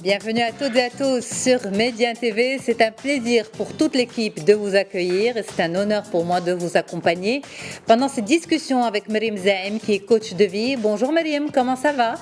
Bienvenue à toutes et à tous sur Média TV. C'est un plaisir pour toute l'équipe de vous accueillir et c'est un honneur pour moi de vous accompagner pendant cette discussion avec Mariam Zaim qui est coach de vie. Bonjour Mariam, comment ça va?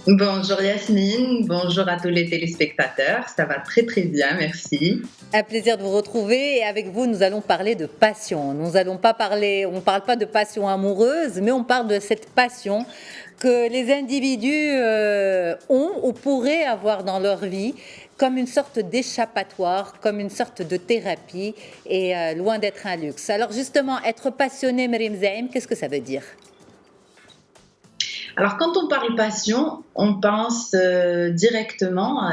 Bonjour Yasmine, bonjour à tous les téléspectateurs, ça va très très bien, merci. Un plaisir de vous retrouver et avec vous nous allons parler de passion. Nous allons pas parler, on ne parle pas de passion amoureuse, mais on parle de cette passion que les individus ont ou pourraient avoir dans leur vie comme une sorte d'échappatoire, comme une sorte de thérapie et loin d'être un luxe. Alors justement, être passionné, Mariam Zaim, qu'est-ce que ça veut dire? Alors quand on parle passion, on pense directement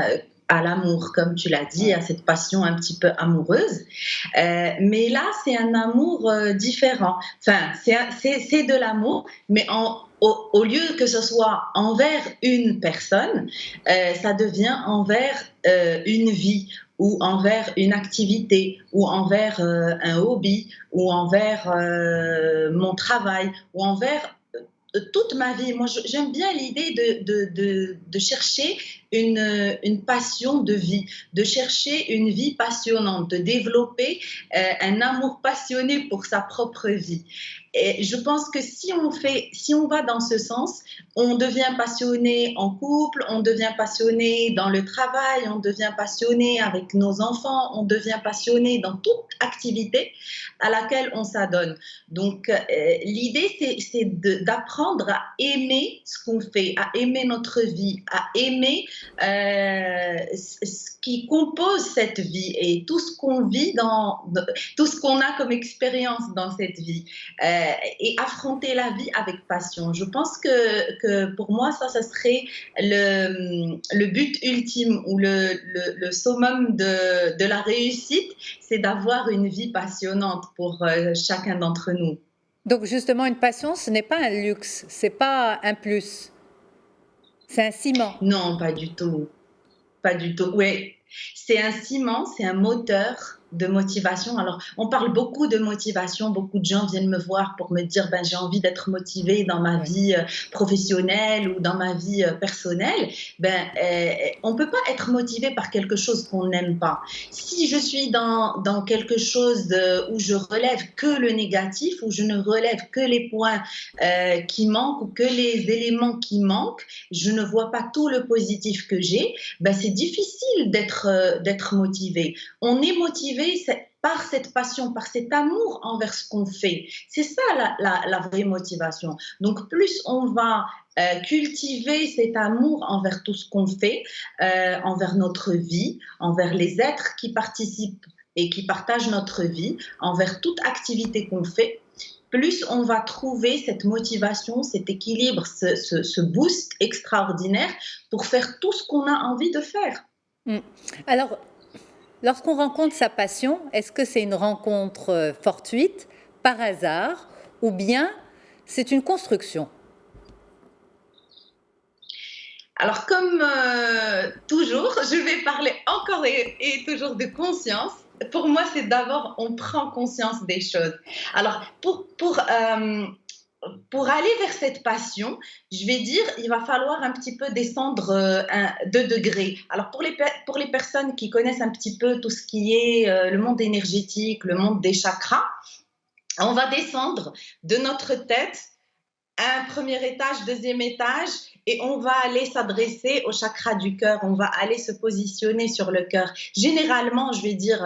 à l'amour, comme tu l'as dit, à cette passion un petit peu amoureuse. Mais là, c'est un amour différent. Enfin, c'est de l'amour, mais au lieu que ce soit envers une personne, ça devient envers une vie ou envers une activité ou envers un hobby ou envers mon travail ou envers toute ma vie. Moi, j'aime bien l'idée de chercher une passion de vie, de chercher une vie passionnante, de développer un amour passionné pour sa propre vie. Et je pense que si on va dans ce sens, on devient passionné en couple, on devient passionné dans le travail, on devient passionné avec nos enfants, on devient passionné dans toute activité à laquelle on s'adonne. Donc, l'idée, c'est d'apprendre à aimer ce qu'on fait, à aimer notre vie, à aimer ce qui compose cette vie et tout ce qu'on vit, tout ce qu'on a comme expérience dans cette vie. Et affronter la vie avec passion. Je pense que pour moi, ça serait le but ultime ou le summum de la réussite, c'est d'avoir une vie passionnante pour chacun d'entre nous. Donc justement, une passion, ce n'est pas un luxe, c'est pas un plus, c'est un ciment. Non, pas du tout. Pas du tout. Oui, c'est un ciment, c'est un moteur de motivation. Alors, on parle beaucoup de motivation. Beaucoup de gens viennent me voir pour me dire j'ai envie d'être motivée dans ma vie professionnelle ou dans ma vie personnelle. On ne peut pas être motivé par quelque chose qu'on n'aime pas. Si je suis dans quelque chose où je relève que le négatif, où je ne relève que les points qui manquent ou que les éléments qui manquent, je ne vois pas tout le positif que j'ai, c'est difficile d'être motivé. On est motivé par cette passion, par cet amour envers ce qu'on fait. C'est ça la vraie motivation. Donc, plus on va cultiver cet amour envers tout ce qu'on fait, envers notre vie, envers les êtres qui participent et qui partagent notre vie, envers toute activité qu'on fait, plus on va trouver cette motivation, cet équilibre, ce boost extraordinaire pour faire tout ce qu'on a envie de faire. Alors, lorsqu'on rencontre sa passion, est-ce que c'est une rencontre fortuite, par hasard, ou bien c'est une construction? Alors, comme toujours, je vais parler encore et toujours de conscience. Pour moi, c'est d'abord, on prend conscience des choses. Alors, pour aller vers cette passion, je vais dire, il va falloir un petit peu descendre 2 degrés. Alors, pour les personnes qui connaissent un petit peu tout ce qui est le monde énergétique, le monde des chakras, on va descendre de notre tête un premier étage, deuxième étage, et on va aller s'adresser au chakra du cœur, on va aller se positionner sur le cœur. Généralement, je vais dire,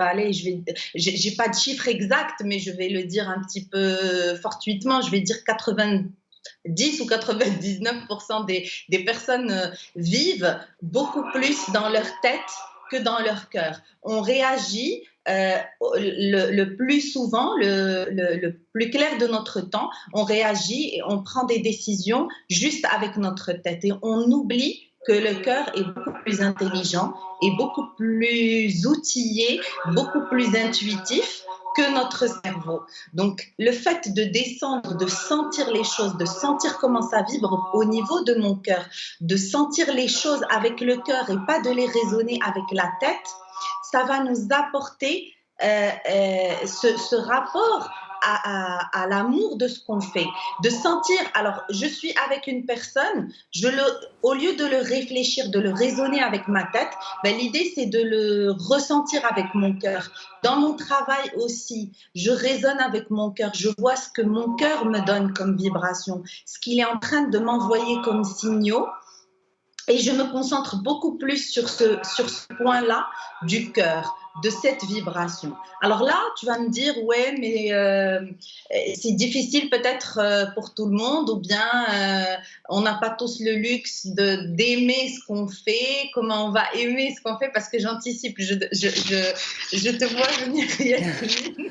j'ai pas de chiffre exact, mais je vais le dire un petit peu fortuitement, je vais dire 90 ou 99% des personnes vivent beaucoup plus dans leur tête que dans leur cœur. On réagit le plus souvent, le plus clair de notre temps, on réagit et on prend des décisions juste avec notre tête. Et on oublie que le cœur est beaucoup plus intelligent et beaucoup plus outillé, beaucoup plus intuitif que notre cerveau. Donc, le fait de descendre, de sentir les choses, de sentir comment ça vibre au niveau de mon cœur, de sentir les choses avec le cœur et pas de les raisonner avec la tête, ça va nous apporter ce rapport à l'amour de ce qu'on fait, de sentir, alors je suis avec une personne, au lieu de le réfléchir, de le raisonner avec ma tête, ben, l'idée c'est de le ressentir avec mon cœur. Dans mon travail aussi, je raisonne avec mon cœur, je vois ce que mon cœur me donne comme vibration, ce qu'il est en train de m'envoyer comme signaux. Et je me concentre beaucoup plus sur ce point-là du cœur, de cette vibration. Alors là, tu vas me dire, ouais, mais c'est difficile peut-être pour tout le monde, ou bien on n'a pas tous le luxe d'aimer ce qu'on fait, comment on va aimer ce qu'on fait, parce que j'anticipe, je te vois venir, Yasmine.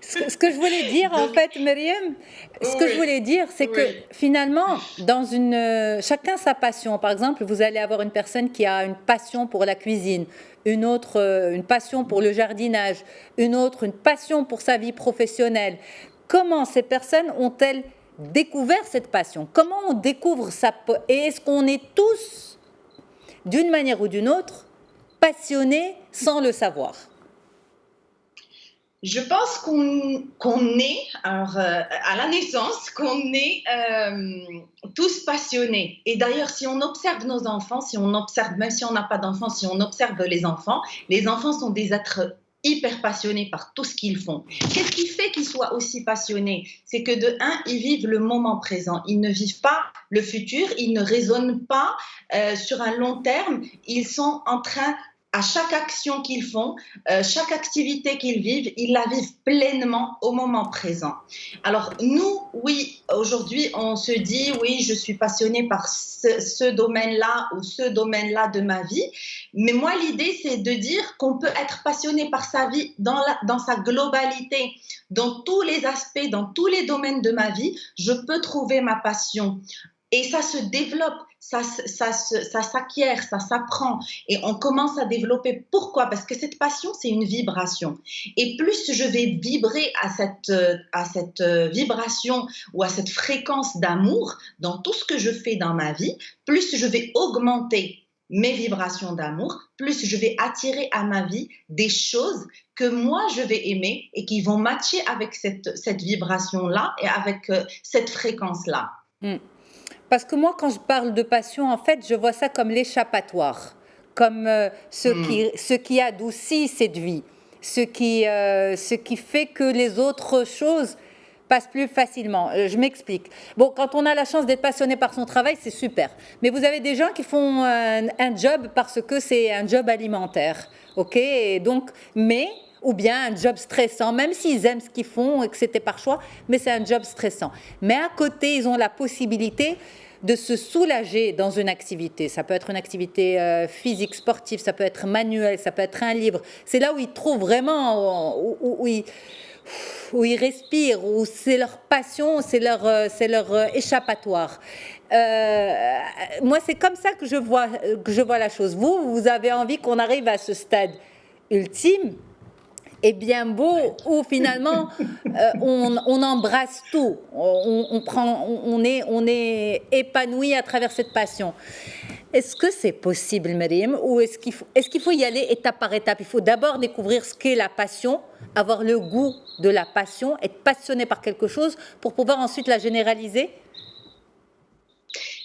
Ce que je voulais dire, en fait, Myriam, que je voulais dire, c'est que finalement, chacun sa passion. Par exemple, vous allez avoir une personne qui a une passion pour la cuisine, une autre, une passion pour le jardinage, une autre, une passion pour sa vie professionnelle. Comment ces personnes ont-elles découvert cette passion? Comment on découvre ça? Et est-ce qu'on est tous, d'une manière ou d'une autre, passionnés sans le savoir? Je pense qu'on est, alors, à la naissance, qu'on est tous passionnés. Et d'ailleurs, si on observe nos enfants, même si on n'a pas d'enfants, si on observe les enfants sont des êtres hyper passionnés par tout ce qu'ils font. Qu'est-ce qui fait qu'ils soient aussi passionnés? C'est que de un, ils vivent le moment présent. Ils ne vivent pas le futur, ils ne raisonnent pas sur un long terme. Ils sont en train, à chaque action qu'ils font, chaque activité qu'ils vivent, ils la vivent pleinement au moment présent. Alors nous, oui, aujourd'hui, on se dit, oui, je suis passionnée par ce domaine-là ou ce domaine-là de ma vie. Mais moi, l'idée, c'est de dire qu'on peut être passionné par sa vie dans sa globalité, dans tous les aspects, dans tous les domaines de ma vie, je peux trouver ma passion. Et ça se développe, ça s'acquiert, ça s'apprend et on commence à développer. Pourquoi? Parce que cette passion, c'est une vibration. Et plus je vais vibrer à cette vibration ou à cette fréquence d'amour dans tout ce que je fais dans ma vie, plus je vais augmenter mes vibrations d'amour, plus je vais attirer à ma vie des choses que moi je vais aimer et qui vont matcher avec cette vibration-là et avec cette fréquence-là. Parce que moi, quand je parle de passion, en fait, je vois ça comme l'échappatoire, comme ce qui adoucit cette vie, ce qui fait que les autres choses passent plus facilement. Je m'explique. Bon, quand on a la chance d'être passionné par son travail, c'est super. Mais vous avez des gens qui font un job parce que c'est un job alimentaire, ok? Et donc, ou bien un job stressant, même s'ils aiment ce qu'ils font et que c'était par choix, mais c'est un job stressant. Mais à côté, ils ont la possibilité de se soulager dans une activité. Ça peut être une activité physique, sportive, ça peut être manuel, ça peut être un livre. C'est là où ils trouvent vraiment, où ils respirent, où c'est leur passion, c'est leur échappatoire. Moi, c'est comme ça que je vois la chose. Vous avez envie qu'on arrive à ce stade ultime et bien beau, où finalement on embrasse tout, on est épanoui à travers cette passion. Est-ce que c'est possible, Myriam, ou est-ce qu'il faut y aller étape par étape? Il faut d'abord découvrir ce qu'est la passion, avoir le goût de la passion, être passionné par quelque chose pour pouvoir ensuite la généraliser?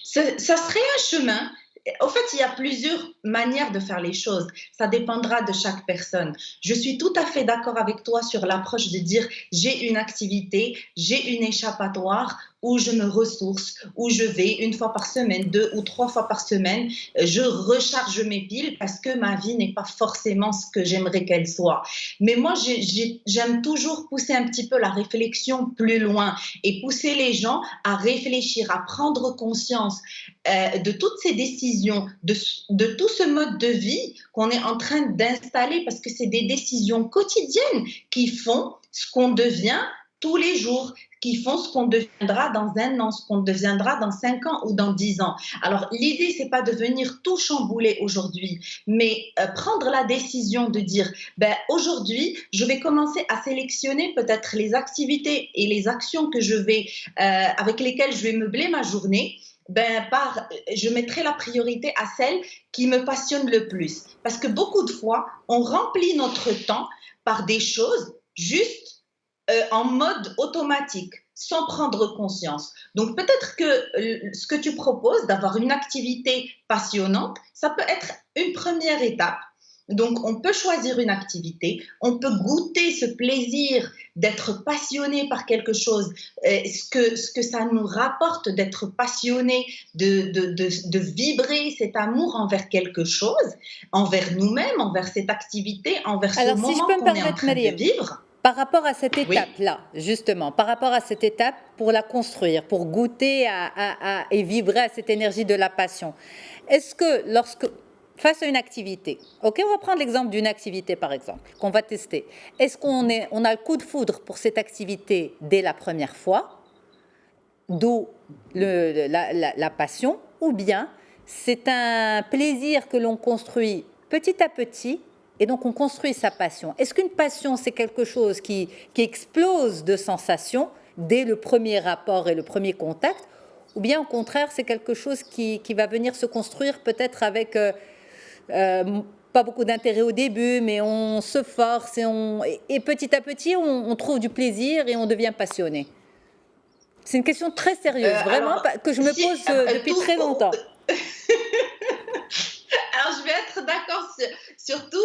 Ça serait un chemin. En fait, il y a plusieurs manières de faire les choses. Ça dépendra de chaque personne. Je suis tout à fait d'accord avec toi sur l'approche de dire j'ai une activité, j'ai une échappatoire où je me ressource, où je vais une fois par semaine, 2 ou 3 fois par semaine, je recharge mes piles parce que ma vie n'est pas forcément ce que j'aimerais qu'elle soit. Mais moi, j'aime toujours pousser un petit peu la réflexion plus loin et pousser les gens à réfléchir, à prendre conscience de toutes ces décisions, de tout ce mode de vie qu'on est en train d'installer parce que c'est des décisions quotidiennes qui font ce qu'on devient tous les jours, qui font ce qu'on deviendra dans 1 an, ce qu'on deviendra dans 5 ans ou dans 10 ans. Alors, l'idée, c'est pas de venir tout chambouler aujourd'hui, mais prendre la décision de dire, aujourd'hui, je vais commencer à sélectionner peut-être les activités et les actions que avec lesquelles je vais meubler ma journée. Je mettrai la priorité à celles qui me passionnent le plus. Parce que beaucoup de fois, on remplit notre temps par des choses juste en mode automatique, sans prendre conscience. Donc peut-être que ce que tu proposes, d'avoir une activité passionnante, ça peut être une première étape. Donc on peut choisir une activité, on peut goûter ce plaisir d'être passionné par quelque chose, ce que ça nous rapporte d'être passionné, de vibrer cet amour envers quelque chose, envers nous-mêmes, envers cette activité, envers ce Alors, si je moment peux me qu'on est en permettre, train de Mariam, vivre. par rapport à cette Oui. étape-là, justement, par rapport à cette étape pour la construire, pour goûter et vibrer à cette énergie de la passion, est-ce que face à une activité, ok, on va prendre l'exemple d'une activité par exemple, qu'on va tester, est-ce on a le coup de foudre pour cette activité dès la première fois, d'où la passion, ou bien c'est un plaisir que l'on construit petit à petit et donc on construit sa passion. Est-ce qu'une passion, c'est quelque chose qui explose de sensations dès le premier rapport et le premier contact, ou bien au contraire, c'est quelque chose qui va venir se construire peut-être avec pas beaucoup d'intérêt au début, mais on se force et petit à petit, on trouve du plaisir et on devient passionné. C'est une question très sérieuse, vraiment, Alors, que je me si pose depuis tout, très longtemps. alors je vais être d'accord sur tout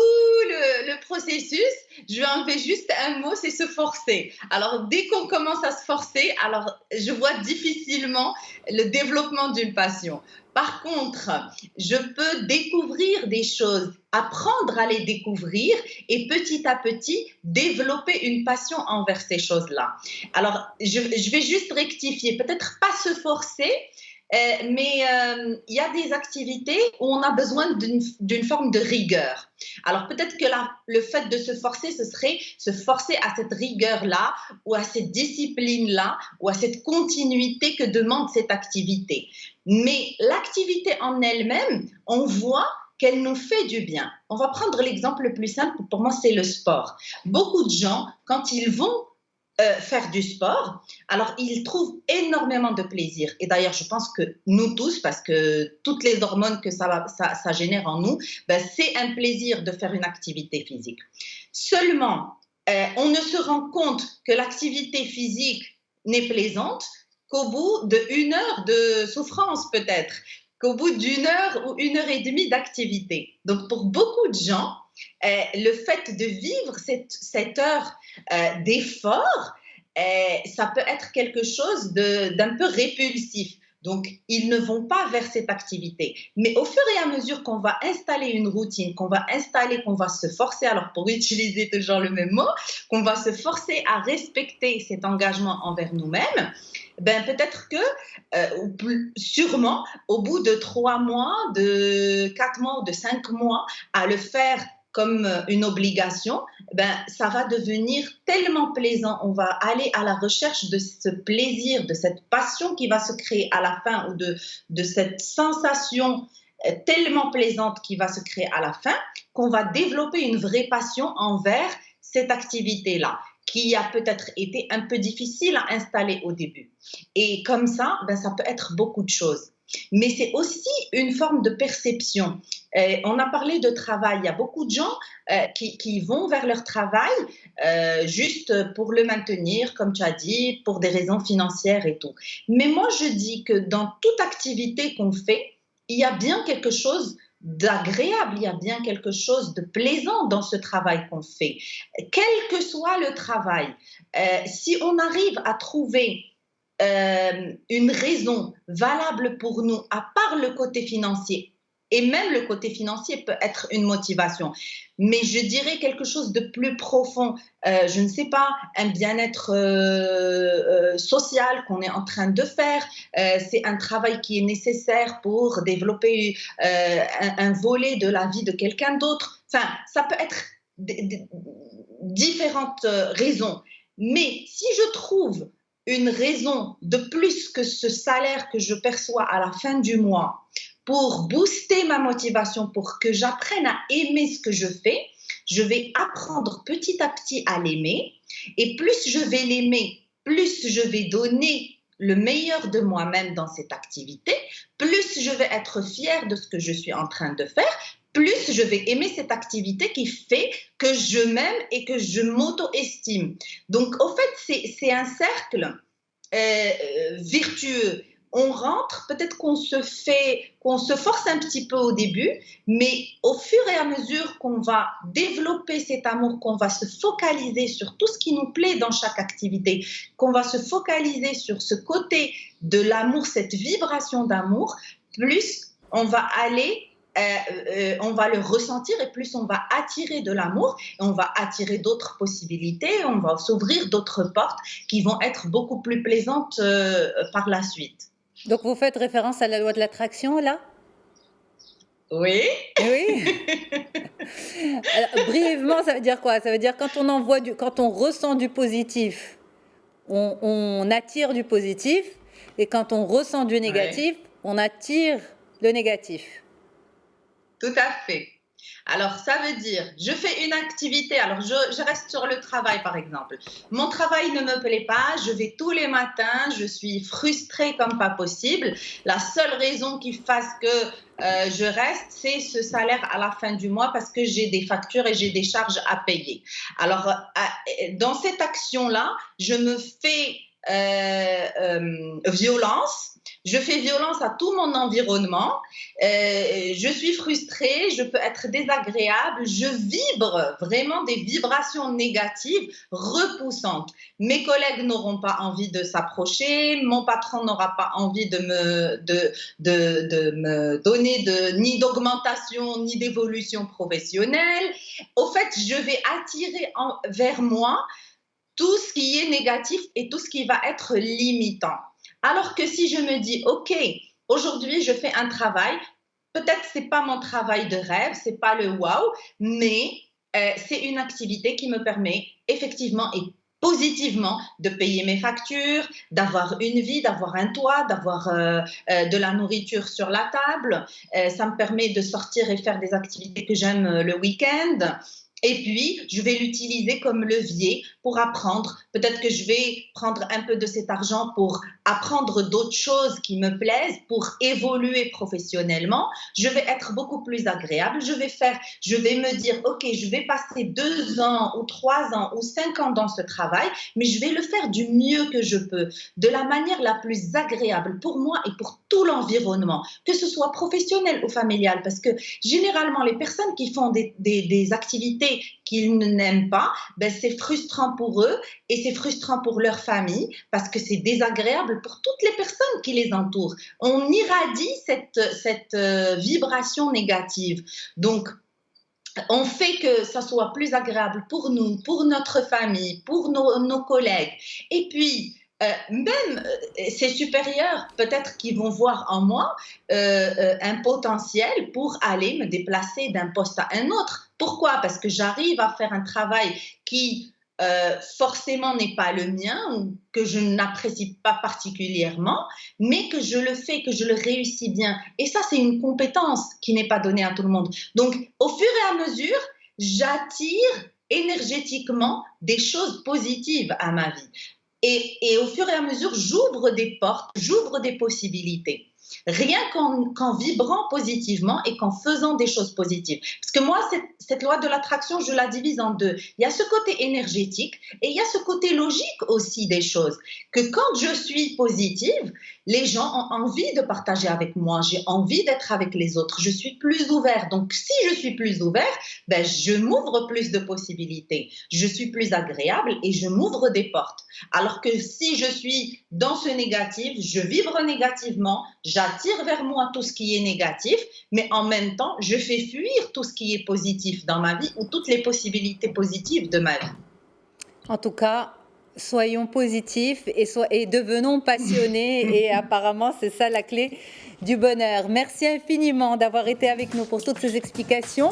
le processus. Je vais enlever juste un mot, c'est se forcer. Alors, dès qu'on commence à se forcer, alors je vois difficilement le développement d'une passion. Par contre, je peux découvrir des choses, apprendre à les découvrir et petit à petit développer une passion envers ces choses-là. Alors, je vais juste rectifier, peut-être pas se forcer, mais il y a des activités où on a besoin d'une forme de rigueur. Alors peut-être que le fait de se forcer, ce serait se forcer à cette rigueur-là, ou à cette discipline-là, ou à cette continuité que demande cette activité. Mais l'activité en elle-même, on voit qu'elle nous fait du bien. On va prendre l'exemple le plus simple, pour moi, c'est le sport. Beaucoup de gens, quand ils vont faire du sport, alors ils trouvent énormément de plaisir. Et d'ailleurs, je pense que nous tous, parce que toutes les hormones que ça génère en nous, ben, c'est un plaisir de faire une activité physique. Seulement, on ne se rend compte que l'activité physique n'est plaisante qu'au bout d'une heure de souffrance peut-être, qu'au bout d'une heure ou une heure et demie d'activité. Donc pour beaucoup de gens, le fait de vivre cette heure d'effort, ça peut être quelque chose d'un peu répulsif. Donc, ils ne vont pas vers cette activité. Mais au fur et à mesure qu'on va installer une routine, qu'on va se forcer, alors pour utiliser toujours le même mot, qu'on va se forcer à respecter cet engagement envers nous-mêmes, ben peut-être que, sûrement, au bout de 3 mois, de 4 mois ou de 5 mois, à le faire comme une obligation, ben, ça va devenir tellement plaisant. On va aller à la recherche de ce plaisir, de cette passion qui va se créer à la fin, ou de cette sensation tellement plaisante qui va se créer à la fin, qu'on va développer une vraie passion envers cette activité-là, qui a peut-être été un peu difficile à installer au début. Et comme ça, ben, ça peut être beaucoup de choses. Mais c'est aussi une forme de perception. On a parlé de travail. Il y a beaucoup de gens qui vont vers leur travail juste pour le maintenir, comme tu as dit, pour des raisons financières et tout. Mais moi, je dis que dans toute activité qu'on fait, il y a bien quelque chose d'agréable, il y a bien quelque chose de plaisant dans ce travail qu'on fait. Quel que soit le travail, si on arrive à trouver une raison valable pour nous, à part le côté financier, et même le côté financier peut être une motivation, mais je dirais quelque chose de plus profond, je ne sais pas, un bien-être social qu'on est en train de faire, c'est un travail qui est nécessaire pour développer un volet de la vie de quelqu'un d'autre, enfin, ça peut être différentes raisons, mais si je trouve une raison de plus que ce salaire que je perçois à la fin du mois pour booster ma motivation, pour que j'apprenne à aimer ce que je fais, je vais apprendre petit à petit à l'aimer. Et plus je vais l'aimer, plus je vais donner le meilleur de moi-même dans cette activité, plus je vais être fière de ce que je suis en train de faire, plus je vais aimer cette activité qui fait que je m'aime et que je m'auto-estime. Donc, au fait, c'est un cercle vertueux. On rentre, peut-être qu'on se force un petit peu au début, mais au fur et à mesure qu'on va développer cet amour, qu'on va se focaliser sur tout ce qui nous plaît dans chaque activité, qu'on va se focaliser sur ce côté de l'amour, cette vibration d'amour, plus on va aller on va le ressentir et plus on va attirer de l'amour, et on va attirer d'autres possibilités, on va s'ouvrir d'autres portes qui vont être beaucoup plus plaisantes par la suite. Donc vous faites référence à la loi de l'attraction là? Oui. Oui. Alors, brièvement, ça veut dire quoi? Ça veut dire quand on ressent du positif, on attire du positif, et quand on ressent du négatif, on attire le négatif. Tout à fait. Alors, ça veut dire, je fais une activité, alors je reste sur le travail par exemple. Mon travail ne me plaît pas, je vais tous les matins, je suis frustrée comme pas possible. La seule raison qui fasse que je reste, c'est ce salaire à la fin du mois parce que j'ai des factures et j'ai des charges à payer. Alors, dans cette action-là, je me fais violence. Je fais violence à tout mon environnement, je suis frustrée, je peux être désagréable, je vibre vraiment des vibrations négatives repoussantes. Mes collègues n'auront pas envie de s'approcher, mon patron n'aura pas envie de me donner ni d'augmentation ni d'évolution professionnelle. Au fait, je vais attirer vers moi tout ce qui est négatif et tout ce qui va être limitant. Alors que si je me dis, OK, aujourd'hui je fais un travail, peut-être ce n'est pas mon travail de rêve, ce n'est pas le wow, mais c'est une activité qui me permet effectivement et positivement de payer mes factures, d'avoir une vie, d'avoir un toit, d'avoir de la nourriture sur la table. Ça me permet de sortir et faire des activités que j'aime le week-end. Et puis, je vais l'utiliser comme levier pour apprendre. Peut-être que je vais prendre un peu de cet argent pour apprendre d'autres choses qui me plaisent, pour évoluer professionnellement. Je vais être beaucoup plus agréable. Je vais me dire, OK, je vais passer 2 ans ou 3 ans ou 5 ans dans ce travail, mais je vais le faire du mieux que je peux, de la manière la plus agréable pour moi et pour tout l'environnement, que ce soit professionnel ou familial, parce que généralement, les personnes qui font des activités qu'ils n'aiment pas, ben c'est frustrant pour eux et c'est frustrant pour leur famille parce que c'est désagréable pour toutes les personnes qui les entourent. On irradie cette vibration négative. Donc, on fait que ça soit plus agréable pour nous, pour notre famille, pour nos collègues. Et puis, même ces supérieurs, peut-être qu'ils vont voir en moi un potentiel pour aller me déplacer d'un poste à un autre. Pourquoi? Parce que j'arrive à faire un travail qui forcément n'est pas le mien ou que je n'apprécie pas particulièrement, mais que je le fais, que je le réussis bien. Et ça, c'est une compétence qui n'est pas donnée à tout le monde. Donc, au fur et à mesure, j'attire énergétiquement des choses positives à ma vie. Et au fur et à mesure, j'ouvre des portes, j'ouvre des possibilités. Rien qu'en vibrant positivement et qu'en faisant des choses positives. Parce que moi, cette loi de l'attraction, je la divise en deux. Il y a ce côté énergétique et il y a ce côté logique aussi des choses. Que quand je suis positive, les gens ont envie de partager avec moi. J'ai envie d'être avec les autres. Je suis plus ouverte. Donc, si je suis plus ouverte, ben, je m'ouvre plus de possibilités. Je suis plus agréable et je m'ouvre des portes. Alors que si je suis dans ce négatif, je vibre négativement, j'attire vers moi tout ce qui est négatif, mais en même temps, je fais fuir tout ce qui est positif dans ma vie ou toutes les possibilités positives de ma vie. En tout cas, soyons positifs et devenons passionnés et apparemment, c'est ça la clé du bonheur. Merci infiniment d'avoir été avec nous pour toutes ces explications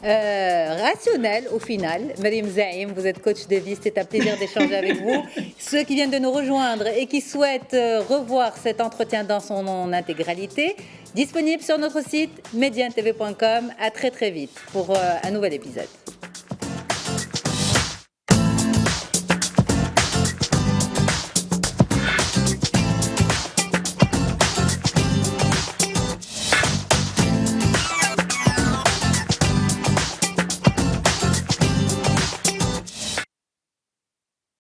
rationnelles au final. Mariam Zaïm, vous êtes coach de vie, c'est un plaisir d'échanger avec vous. Ceux qui viennent de nous rejoindre et qui souhaitent revoir cet entretien dans son intégralité, disponible sur notre site mediantv.com. À très très vite pour un nouvel épisode.